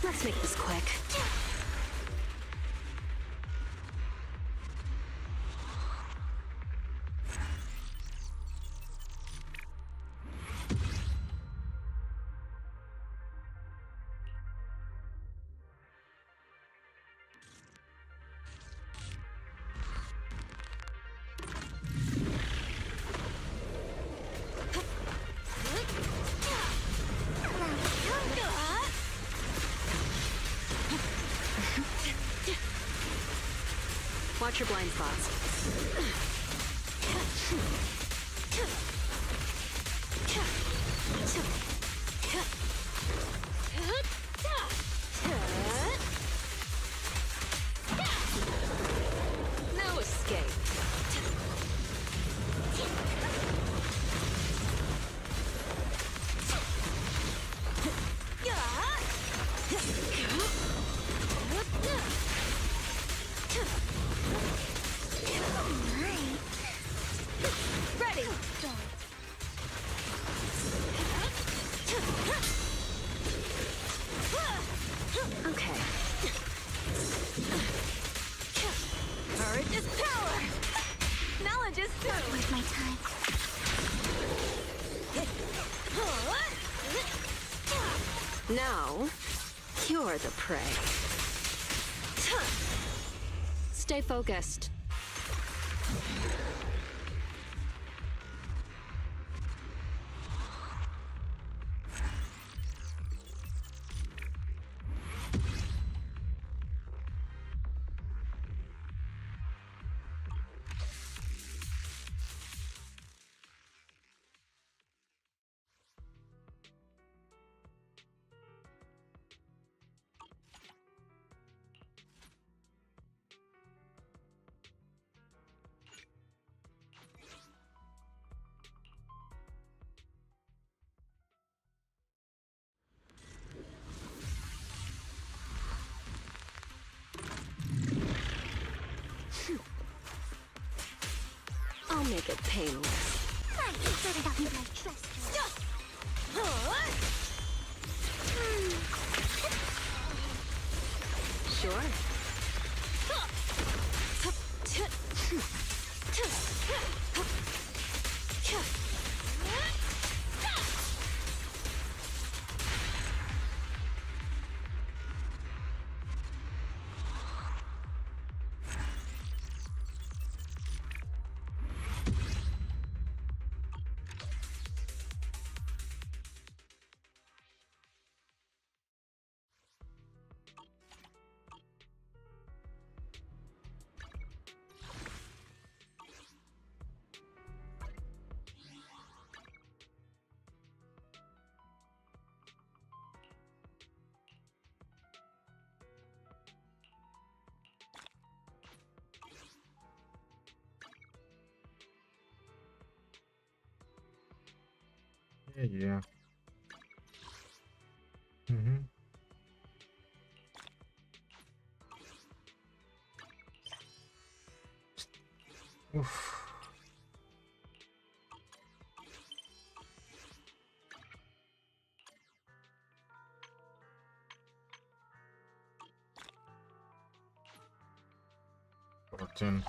Let's make this quick. Watch your blind spots. No escape. Ready. Okay. Courage is power. Knowledge is truth. Where's my time? Now, you're the prey. Stay focused. make it painless. I can set it up with my trust. Sure. Yeah. Mm-hmm. Oof. Fourteen.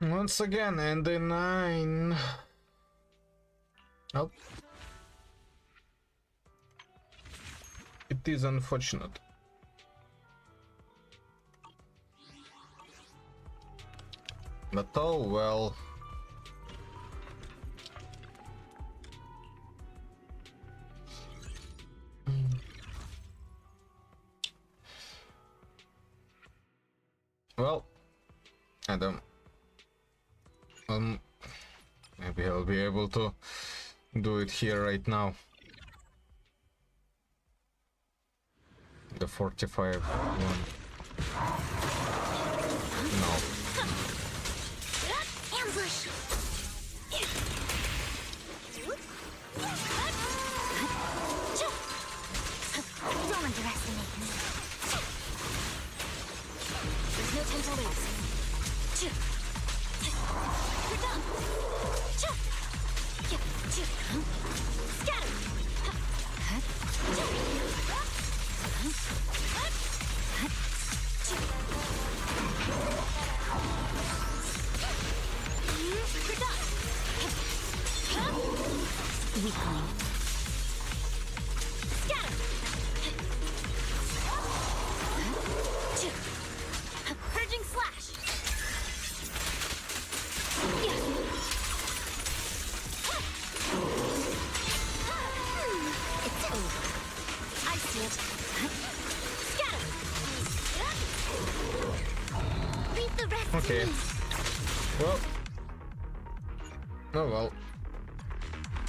Once again, and the 9. Oh. It is unfortunate. But oh well. Well, Adam. Maybe I'll be able to do it here right now. The 45 one. No. Ambush. Don't underestimate me. There's no time to lose. You're done. Scatter. You're done. Weakling. Scatter. Purging slash. It's over. I see it. Scatter. Leave the rest Okay. to me. Well. Oh well.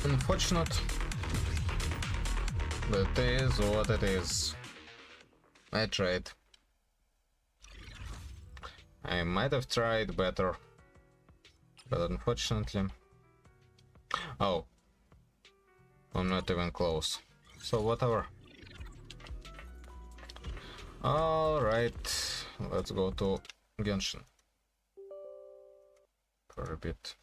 Unfortunate. But it is what it is. I tried. I might have tried better. But unfortunately... Oh. I'm not even close. So whatever. Alright. Let's go to Genshin. For a bit.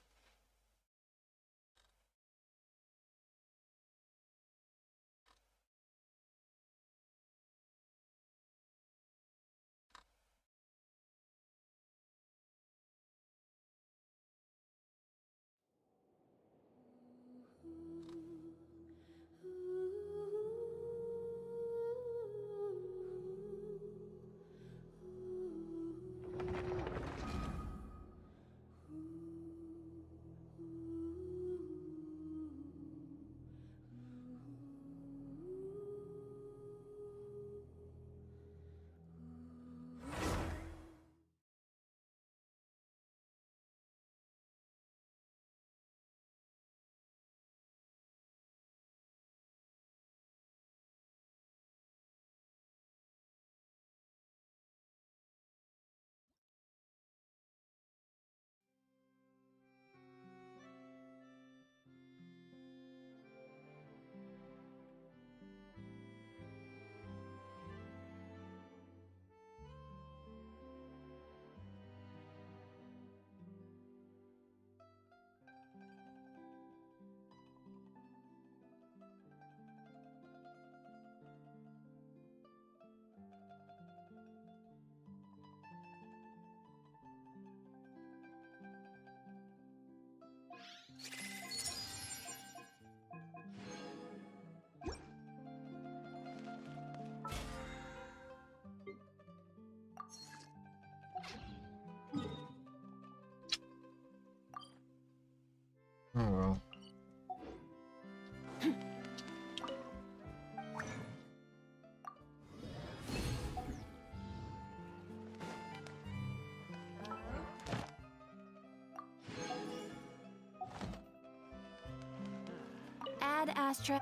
Add Astra.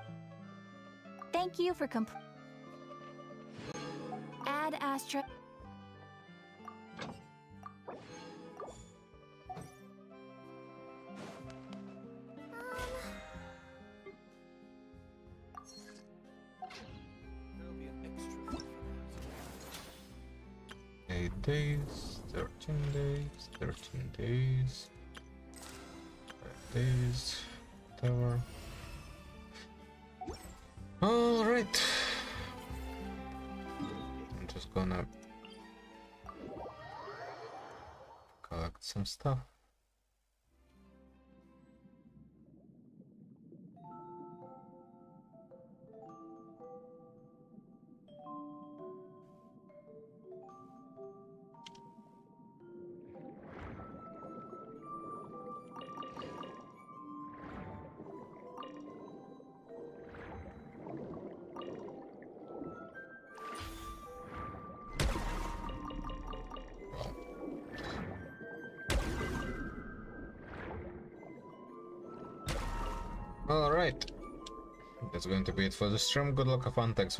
Thank you for Add Astra. There'll be an extra fee for that. 8 days, 13 days, 13 days, 5 days, whatever. Alright. I'm just gonna collect some stuff. Alright, that's going to be it for the stream. Good luck, have fun, thanks for